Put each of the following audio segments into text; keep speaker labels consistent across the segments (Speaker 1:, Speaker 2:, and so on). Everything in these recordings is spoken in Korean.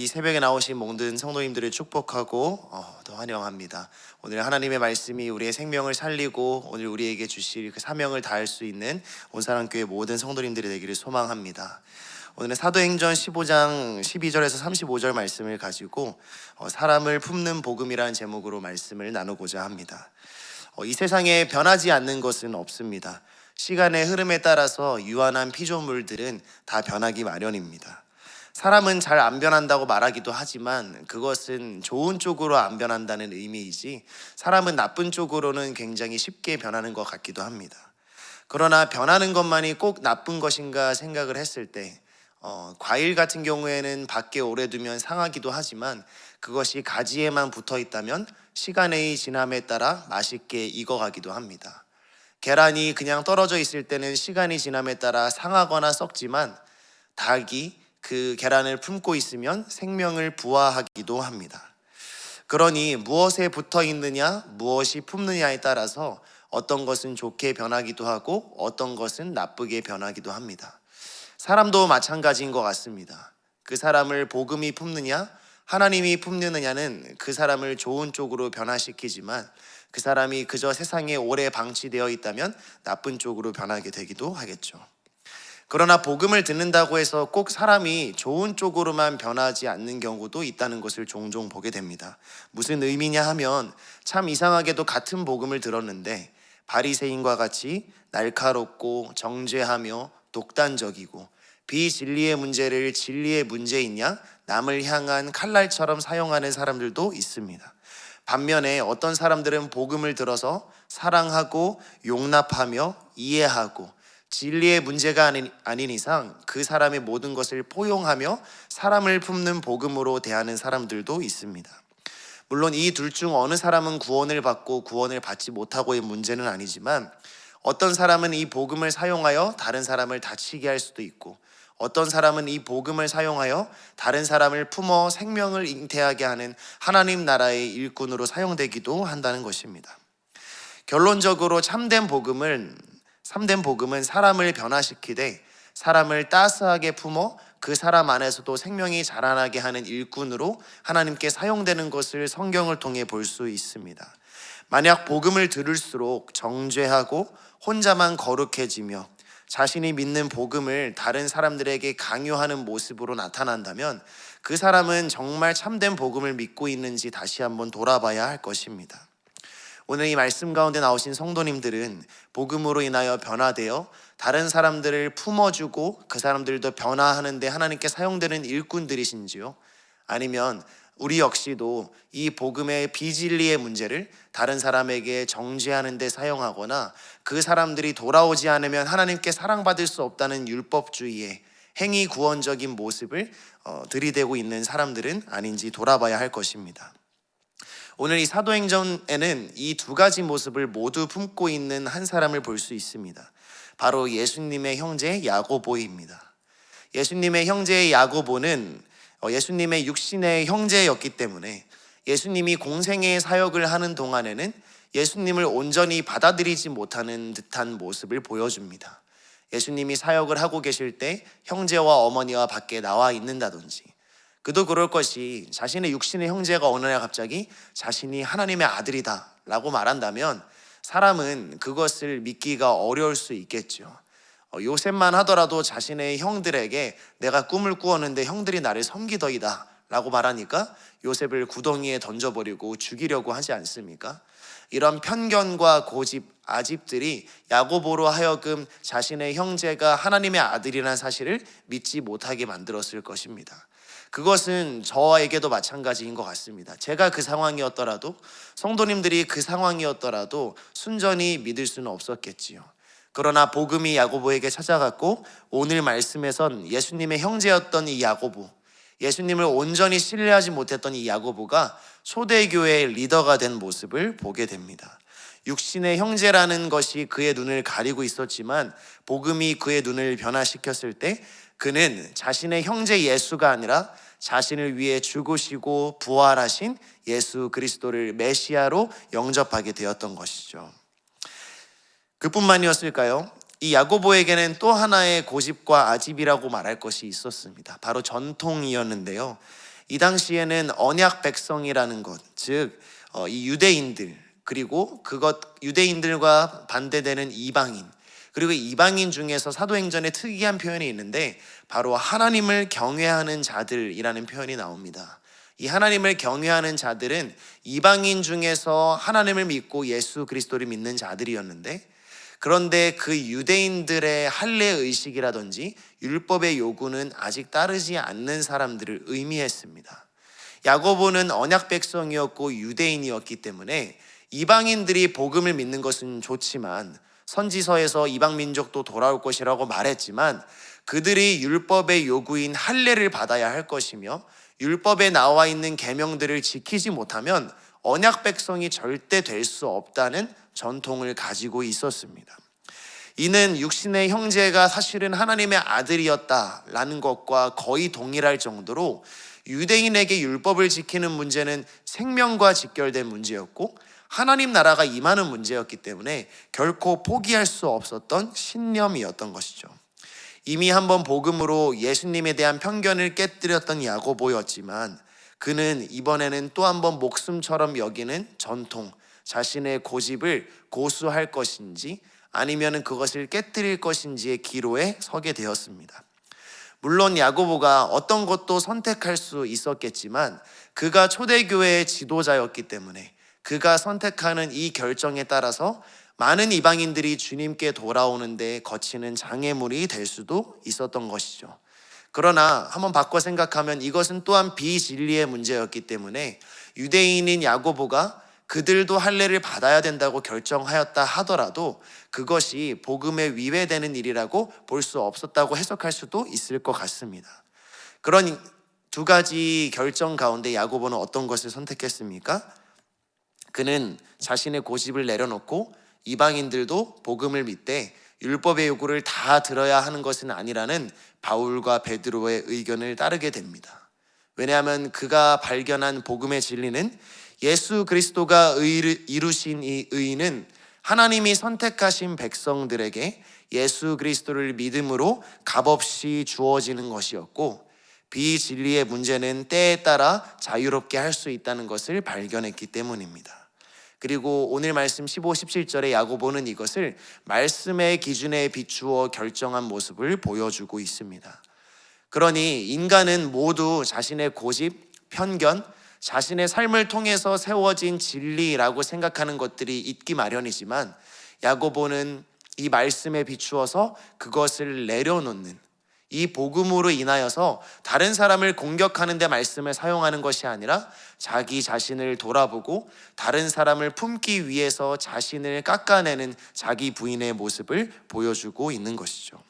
Speaker 1: 이 새벽에 나오신 모든 성도님들을 축복하고 또 환영합니다. 오늘 하나님의 말씀이 우리의 생명을 살리고 오늘 우리에게 주실 그 사명을 다할 수 있는 온사랑교회 모든 성도님들이 되기를 소망합니다. 오늘은 사도행전 15장 12절에서 35절 말씀을 가지고 사람을 품는 복음이라는 제목으로 말씀을 나누고자 합니다. 이 세상에 변하지 않는 것은 없습니다. 시간의 흐름에 따라서 유한한 피조물들은 다 변하기 마련입니다. 사람은 잘 안 변한다고 말하기도 하지만 그것은 좋은 쪽으로 안 변한다는 의미이지 사람은 나쁜 쪽으로는 굉장히 쉽게 변하는 것 같기도 합니다. 그러나 변하는 것만이 꼭 나쁜 것인가 생각을 했을 때 과일 같은 경우에는 밖에 오래 두면 상하기도 하지만 그것이 가지에만 붙어 있다면 시간의 지남에 따라 맛있게 익어가기도 합니다. 계란이 그냥 떨어져 있을 때는 시간이 지남에 따라 상하거나 썩지만 닭이 그 계란을 품고 있으면 생명을 부화하기도 합니다. 그러니 무엇에 붙어 있느냐, 무엇이 품느냐에 따라서 어떤 것은 좋게 변하기도 하고 어떤 것은 나쁘게 변하기도 합니다. 사람도 마찬가지인 것 같습니다. 그 사람을 복음이 품느냐, 하나님이 품느냐는 그 사람을 좋은 쪽으로 변화시키지만 그 사람이 그저 세상에 오래 방치되어 있다면 나쁜 쪽으로 변하게 되기도 하겠죠. 그러나 복음을 듣는다고 해서 꼭 사람이 좋은 쪽으로만 변하지 않는 경우도 있다는 것을 종종 보게 됩니다. 무슨 의미냐 하면 참 이상하게도 같은 복음을 들었는데 바리새인과 같이 날카롭고 정죄하며 독단적이고 비진리의 문제를 진리의 문제이냐 남을 향한 칼날처럼 사용하는 사람들도 있습니다. 반면에 어떤 사람들은 복음을 들어서 사랑하고 용납하며 이해하고 진리의 문제가 아닌 이상 그 사람의 모든 것을 포용하며 사람을 품는 복음으로 대하는 사람들도 있습니다. 물론 이 둘 중 어느 사람은 구원을 받고 구원을 받지 못하고의 문제는 아니지만 어떤 사람은 이 복음을 사용하여 다른 사람을 다치게 할 수도 있고 어떤 사람은 이 복음을 사용하여 다른 사람을 품어 생명을 잉태하게 하는 하나님 나라의 일꾼으로 사용되기도 한다는 것입니다. 결론적으로 참된 복음은 사람을 변화시키되 사람을 따스하게 품어 그 사람 안에서도 생명이 자라나게 하는 일꾼으로 하나님께 사용되는 것을 성경을 통해 볼 수 있습니다. 만약 복음을 들을수록 정죄하고 혼자만 거룩해지며 자신이 믿는 복음을 다른 사람들에게 강요하는 모습으로 나타난다면 그 사람은 정말 참된 복음을 믿고 있는지 다시 한번 돌아봐야 할 것입니다. 오늘 이 말씀 가운데 나오신 성도님들은 복음으로 인하여 변화되어 다른 사람들을 품어주고 그 사람들도 변화하는데 하나님께 사용되는 일꾼들이신지요? 아니면 우리 역시도 이 복음의 비진리의 문제를 다른 사람에게 정죄하는 데 사용하거나 그 사람들이 돌아오지 않으면 하나님께 사랑받을 수 없다는 율법주의의 행위 구원적인 모습을 들이대고 있는 사람들은 아닌지 돌아봐야 할 것입니다. 오늘 이 사도행전에는 이 두 가지 모습을 모두 품고 있는 한 사람을 볼 수 있습니다. 바로 예수님의 형제 야고보입니다. 예수님의 형제 야고보는 예수님의 육신의 형제였기 때문에 예수님이 공생애의 사역을 하는 동안에는 예수님을 온전히 받아들이지 못하는 듯한 모습을 보여줍니다. 예수님이 사역을 하고 계실 때 형제와 어머니와 밖에 나와 있는다든지 그도 그럴 것이 자신의 육신의 형제가 어느 날 갑자기 자신이 하나님의 아들이다 라고 말한다면 사람은 그것을 믿기가 어려울 수 있겠죠. 요셉만 하더라도 자신의 형들에게 내가 꿈을 꾸었는데 형들이 나를 섬기더이다 라고 말하니까 요셉을 구덩이에 던져버리고 죽이려고 하지 않습니까? 이런 편견과 고집, 아집들이 야고보로 하여금 자신의 형제가 하나님의 아들이라는 사실을 믿지 못하게 만들었을 것입니다. 그것은 저에게도 마찬가지인 것 같습니다. 제가 그 상황이었더라도 성도님들이 그 상황이었더라도 순전히 믿을 수는 없었겠지요. 그러나 복음이 야고보에게 찾아갔고 오늘 말씀에선 예수님의 형제였던 이 야고보, 예수님을 온전히 신뢰하지 못했던 이 야고보가 초대교회의 리더가 된 모습을 보게 됩니다. 육신의 형제라는 것이 그의 눈을 가리고 있었지만 복음이 그의 눈을 변화시켰을 때 그는 자신의 형제 예수가 아니라 자신을 위해 죽으시고 부활하신 예수 그리스도를 메시아로 영접하게 되었던 것이죠. 그뿐만이었을까요? 이 야고보에게는 또 하나의 고집과 아집이라고 말할 것이 있었습니다. 바로 전통이었는데요. 이 당시에는 언약 백성이라는 것, 즉 이 유대인들, 그리고 유대인들과 반대되는 이방인, 그리고 이방인 중에서 사도행전에 특이한 표현이 있는데 바로 하나님을 경외하는 자들이라는 표현이 나옵니다. 이 하나님을 경외하는 자들은 이방인 중에서 하나님을 믿고 예수 그리스도를 믿는 자들이었는데, 그런데 그 유대인들의 할례 의식이라든지 율법의 요구는 아직 따르지 않는 사람들을 의미했습니다. 야고보는 언약 백성이었고 유대인이었기 때문에 이방인들이 복음을 믿는 것은 좋지만, 선지서에서 이방 민족도 돌아올 것이라고 말했지만 그들이 율법의 요구인 할례를 받아야 할 것이며, 율법에 나와 있는 계명들을 지키지 못하면 언약 백성이 절대 될 수 없다는 전통을 가지고 있었습니다. 이는 육신의 형제가 사실은 하나님의 아들이었다라는 것과 거의 동일할 정도로 유대인에게 율법을 지키는 문제는 생명과 직결된 문제였고 하나님 나라가 임하는 문제였기 때문에 결코 포기할 수 없었던 신념이었던 것이죠. 이미 한번 복음으로 예수님에 대한 편견을 깨뜨렸던 야고보였지만 그는 이번에는 또 한번 목숨처럼 여기는 전통, 자신의 고집을 고수할 것인지 아니면 그것을 깨뜨릴 것인지의 기로에 서게 되었습니다. 물론 야고보가 어떤 것도 선택할 수 있었겠지만 그가 초대교회의 지도자였기 때문에 그가 선택하는 이 결정에 따라서 많은 이방인들이 주님께 돌아오는데 거치는 장애물이 될 수도 있었던 것이죠. 그러나 한번 바꿔 생각하면 이것은 또한 비진리의 문제였기 때문에 유대인인 야고보가 그들도 할례를 받아야 된다고 결정하였다 하더라도 그것이 복음에 위배되는 일이라고 볼 수 없었다고 해석할 수도 있을 것 같습니다. 그런 두 가지 결정 가운데 야고보는 어떤 것을 선택했습니까? 그는 자신의 고집을 내려놓고 이방인들도 복음을 믿되 율법의 요구를 다 들어야 하는 것은 아니라는 바울과 베드로의 의견을 따르게 됩니다. 왜냐하면 그가 발견한 복음의 진리는 예수 그리스도가 이루신 이 의는 하나님이 선택하신 백성들에게 예수 그리스도를 믿음으로 값없이 주어지는 것이었고, 비진리의 문제는 때에 따라 자유롭게 할 수 있다는 것을 발견했기 때문입니다. 그리고 오늘 말씀 15, 17절에 야고보는 이것을 말씀의 기준에 비추어 결정한 모습을 보여주고 있습니다. 그러니 인간은 모두 자신의 고집, 편견, 자신의 삶을 통해서 세워진 진리라고 생각하는 것들이 있기 마련이지만 야고보는 이 말씀에 비추어서 그것을 내려놓는, 이 복음으로 인하여서 다른 사람을 공격하는 데 말씀을 사용하는 것이 아니라 자기 자신을 돌아보고 다른 사람을 품기 위해서 자신을 깎아내는 자기 부인의 모습을 보여주고 있는 것이죠.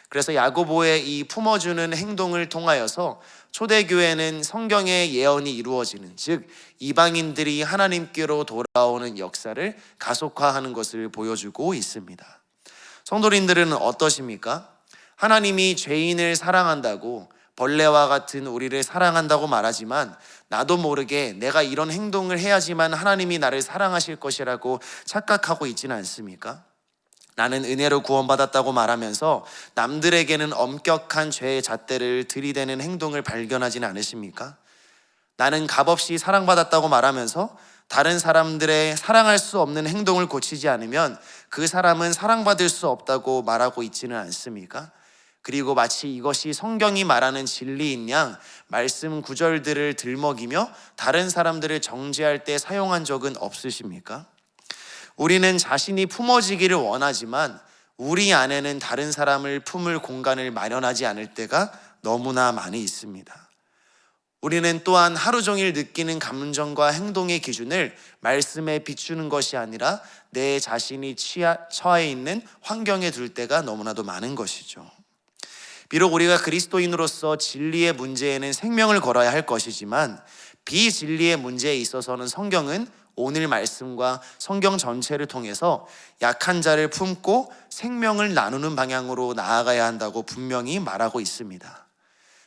Speaker 1: 그래서 야고보의 이 품어주는 행동을 통하여서 초대교회는 성경의 예언이 이루어지는, 즉 이방인들이 하나님께로 돌아오는 역사를 가속화하는 것을 보여주고 있습니다. 성도님들은 어떠십니까? 하나님이 죄인을 사랑한다고, 벌레와 같은 우리를 사랑한다고 말하지만 나도 모르게 내가 이런 행동을 해야지만 하나님이 나를 사랑하실 것이라고 착각하고 있지는 않습니까? 나는 은혜로 구원받았다고 말하면서 남들에게는 엄격한 죄의 잣대를 들이대는 행동을 발견하지는 않으십니까? 나는 값없이 사랑받았다고 말하면서 다른 사람들의 사랑할 수 없는 행동을 고치지 않으면 그 사람은 사랑받을 수 없다고 말하고 있지는 않습니까? 그리고 마치 이것이 성경이 말하는 진리인 양 말씀 구절들을 들먹이며 다른 사람들을 정죄할 때 사용한 적은 없으십니까? 우리는 자신이 품어지기를 원하지만 우리 안에는 다른 사람을 품을 공간을 마련하지 않을 때가 너무나 많이 있습니다. 우리는 또한 하루 종일 느끼는 감정과 행동의 기준을 말씀에 비추는 것이 아니라 내 자신이 처해 있는 환경에 둘 때가 너무나도 많은 것이죠. 비록 우리가 그리스도인으로서 진리의 문제에는 생명을 걸어야 할 것이지만 비진리의 문제에 있어서는 성경은 오늘 말씀과 성경 전체를 통해서 약한 자를 품고 생명을 나누는 방향으로 나아가야 한다고 분명히 말하고 있습니다.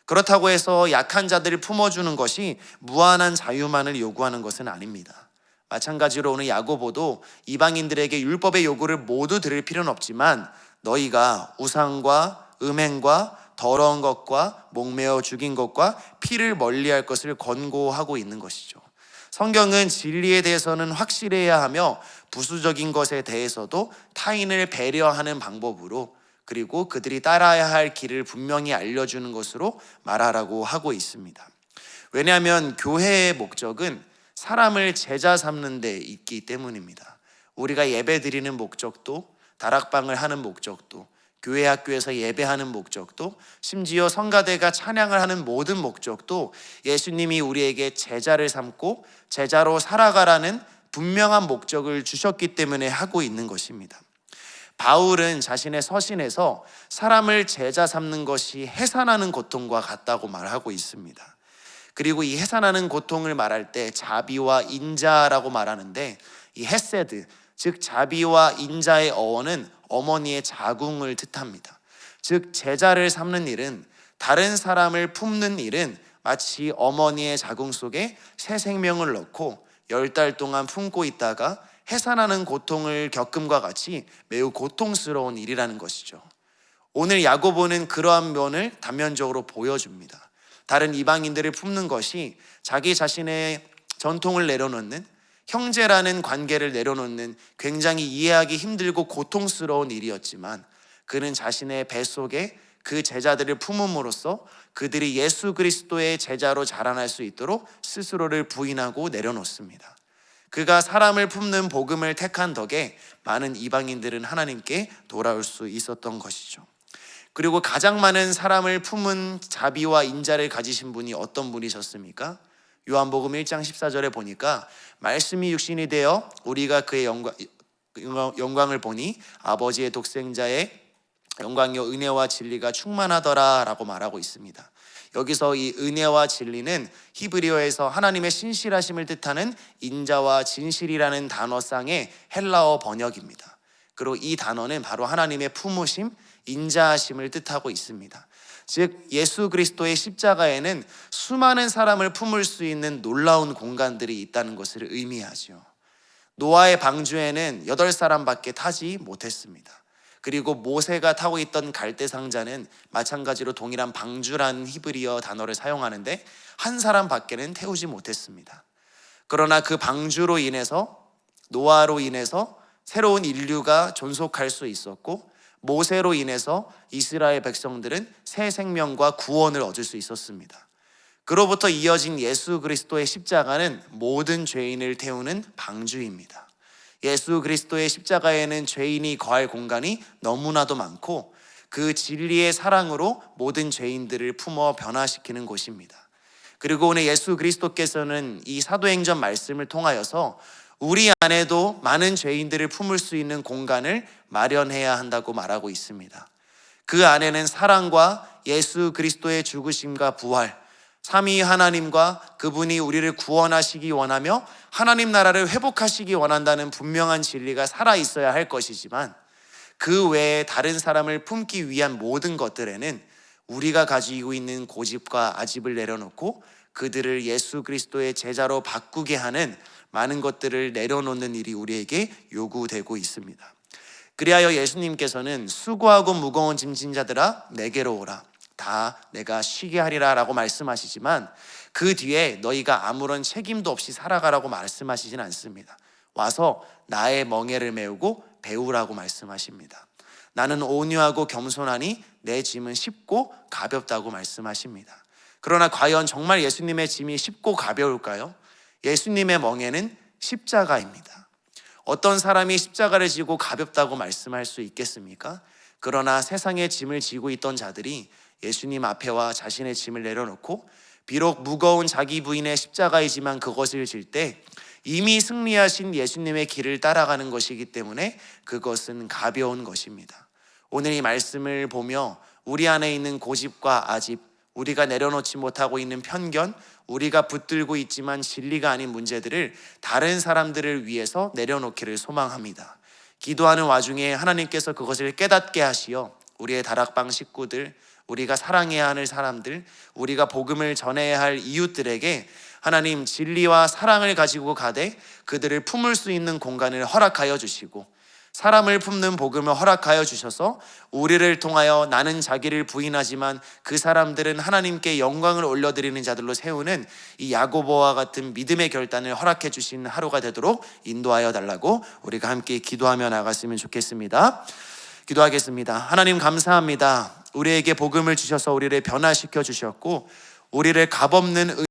Speaker 1: 그렇다고 해서 약한 자들을 품어주는 것이 무한한 자유만을 요구하는 것은 아닙니다. 마찬가지로 오늘 야고보도 이방인들에게 율법의 요구를 모두 들을 필요는 없지만 너희가 우상과 음행과 더러운 것과 목매어 죽인 것과 피를 멀리할 것을 권고하고 있는 것이죠. 성경은 진리에 대해서는 확실해야 하며 부수적인 것에 대해서도 타인을 배려하는 방법으로, 그리고 그들이 따라야 할 길을 분명히 알려주는 것으로 말하라고 하고 있습니다. 왜냐하면 교회의 목적은 사람을 제자 삼는 데 있기 때문입니다. 우리가 예배 드리는 목적도, 다락방을 하는 목적도, 교회 학교에서 예배하는 목적도, 심지어 성가대가 찬양을 하는 모든 목적도 예수님이 우리에게 제자를 삼고 제자로 살아가라는 분명한 목적을 주셨기 때문에 하고 있는 것입니다. 바울은 자신의 서신에서 사람을 제자 삼는 것이 해산하는 고통과 같다고 말하고 있습니다. 그리고 이 해산하는 고통을 말할 때 자비와 인자라고 말하는데, 이 헤세드, 즉 자비와 인자의 어원은 어머니의 자궁을 뜻합니다. 즉 제자를 삼는 일은, 다른 사람을 품는 일은 마치 어머니의 자궁 속에 새 생명을 넣고 10달 동안 품고 있다가 해산하는 고통을 겪음과 같이 매우 고통스러운 일이라는 것이죠. 오늘 야고보는 그러한 면을 단면적으로 보여줍니다. 다른 이방인들을 품는 것이 자기 자신의 전통을 내려놓는, 형제라는 관계를 내려놓는 굉장히 이해하기 힘들고 고통스러운 일이었지만, 그는 자신의 뱃속에 그 제자들을 품음으로써 그들이 예수 그리스도의 제자로 자라날 수 있도록 스스로를 부인하고 내려놓습니다. 그가 사람을 품는 복음을 택한 덕에 많은 이방인들은 하나님께 돌아올 수 있었던 것이죠. 그리고 가장 많은 사람을 품은 자비와 인자를 가지신 분이 어떤 분이셨습니까? 요한복음 1장 14절에 보니까 말씀이 육신이 되어 우리가 그의 영광을 보니 아버지의 독생자의 영광이요 은혜와 진리가 충만하더라 라고 말하고 있습니다. 여기서 이 은혜와 진리는 히브리어에서 하나님의 신실하심을 뜻하는 인자와 진실이라는 단어상의 헬라어 번역입니다. 그리고 이 단어는 바로 하나님의 품으심, 인자하심을 뜻하고 있습니다. 즉 예수 그리스도의 십자가에는 수많은 사람을 품을 수 있는 놀라운 공간들이 있다는 것을 의미하죠. 노아의 방주에는 8사람밖에 타지 못했습니다. 그리고 모세가 타고 있던 갈대 상자는 마찬가지로 동일한 방주라는 히브리어 단어를 사용하는데 한 사람밖에는 태우지 못했습니다. 그러나 그 방주로 인해서, 노아로 인해서 새로운 인류가 존속할 수 있었고, 모세로 인해서 이스라엘 백성들은 새 생명과 구원을 얻을 수 있었습니다. 그로부터 이어진 예수 그리스도의 십자가는 모든 죄인을 태우는 방주입니다. 예수 그리스도의 십자가에는 죄인이 거할 공간이 너무나도 많고, 그 진리의 사랑으로 모든 죄인들을 품어 변화시키는 곳입니다. 그리고 오늘 예수 그리스도께서는 이 사도행전 말씀을 통하여서 우리 안에도 많은 죄인들을 품을 수 있는 공간을 마련해야 한다고 말하고 있습니다. 그 안에는 사랑과 예수 그리스도의 죽으심과 부활, 삼위 하나님과 그분이 우리를 구원하시기 원하며 하나님 나라를 회복하시기 원한다는 분명한 진리가 살아있어야 할 것이지만, 그 외에 다른 사람을 품기 위한 모든 것들에는 우리가 가지고 있는 고집과 아집을 내려놓고 그들을 예수 그리스도의 제자로 바꾸게 하는 많은 것들을 내려놓는 일이 우리에게 요구되고 있습니다. 그리하여 예수님께서는 수고하고 무거운 짐진 자들아 내게로 오라, 다 내가 쉬게 하리라 라고 말씀하시지만, 그 뒤에 너희가 아무런 책임도 없이 살아가라고 말씀하시진 않습니다. 와서 나의 멍에를 메우고 배우라고 말씀하십니다. 나는 온유하고 겸손하니 내 짐은 쉽고 가볍다고 말씀하십니다. 그러나 과연 정말 예수님의 짐이 쉽고 가벼울까요? 예수님의 멍에는 십자가입니다. 어떤 사람이 십자가를 지고 가볍다고 말씀할 수 있겠습니까? 그러나 세상의 짐을 지고 있던 자들이 예수님 앞에와 자신의 짐을 내려놓고 비록 무거운 자기 부인의 십자가이지만 그것을 질 때 이미 승리하신 예수님의 길을 따라가는 것이기 때문에 그것은 가벼운 것입니다. 오늘 이 말씀을 보며 우리 안에 있는 고집과 아집, 우리가 내려놓지 못하고 있는 편견, 우리가 붙들고 있지만 진리가 아닌 문제들을 다른 사람들을 위해서 내려놓기를 소망합니다. 기도하는 와중에 하나님께서 그것을 깨닫게 하시어 우리의 다락방 식구들, 우리가 사랑해야 하는 사람들, 우리가 복음을 전해야 할 이웃들에게 하나님 진리와 사랑을 가지고 가되 그들을 품을 수 있는 공간을 허락하여 주시고, 사람을 품는 복음을 허락하여 주셔서 우리를 통하여 나는 자기를 부인하지만 그 사람들은 하나님께 영광을 올려드리는 자들로 세우는 이 야고보와 같은 믿음의 결단을 허락해 주신 하루가 되도록 인도하여 달라고 우리가 함께 기도하며 나갔으면 좋겠습니다. 기도하겠습니다. 하나님 감사합니다. 우리에게 복음을 주셔서 우리를 변화시켜 주셨고 우리를 값없는